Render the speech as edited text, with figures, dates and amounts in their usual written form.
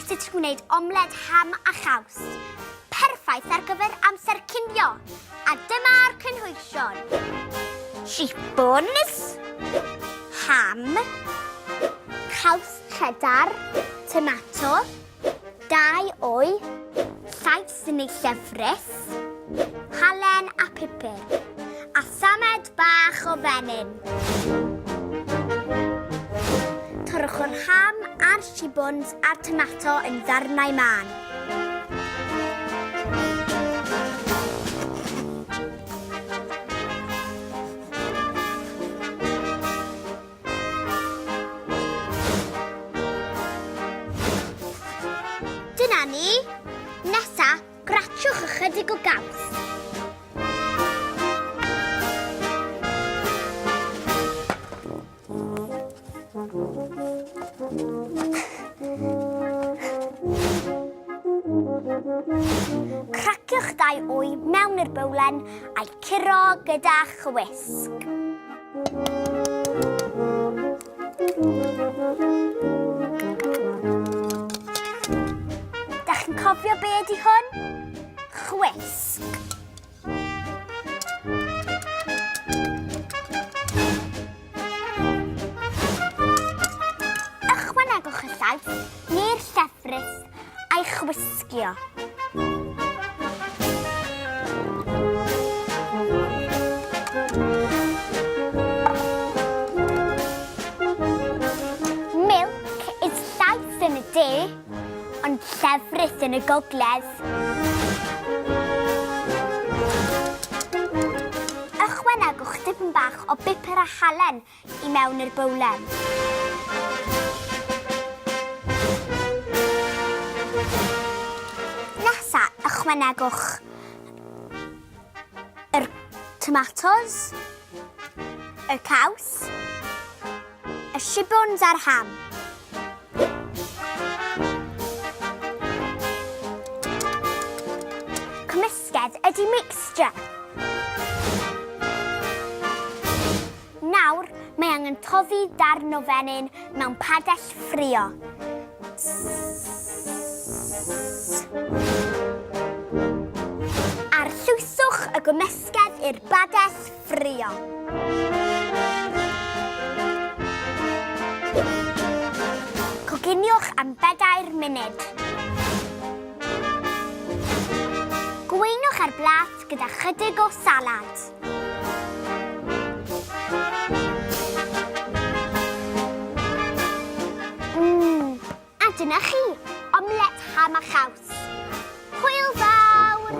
sut i wneud omled ham a chaws. Perffaith ar gyfer amser cinio. A dyma'r cynhwysion. Sheep buns, ham, caws cheddar, tomato, 2 wy, llais neu llefrith, halen a pupur, a samed bach o fenyn. Torrwch o'r ham a'r sheep buns a'r tomato yn ddarnau man. Dyna ni. Nesa, gratiwch ychydig o gaws. Craciwch 2 wy mewn i'r bowlen a'i curo gyda chwisg. Da chi'n cofio be ydi hwn? Chwisg. Ychwanegwch y llaeth neu'r llefrith a'i chwisgio. Milk is llaeth yn y de, ond llefrith yn y gogledd. Ychwanegwch dipyn bach o bupur a halen i mewn i'r bowlen. Nesa, ychwanegwch yr tomatos, y caws, y sheep buns a'r ham. Cymysgedd ydi mixture. Nawr, mae angen toddi darn o fenyn mewn padell ffrio. Arllwyswch y gymysgedd i'r badell ffrio. Coginiwch am 4 munud. Gweinwch ar blat gyda chydig o salad. A dyna chi, omlet ham a chaws. Hwyl fawr!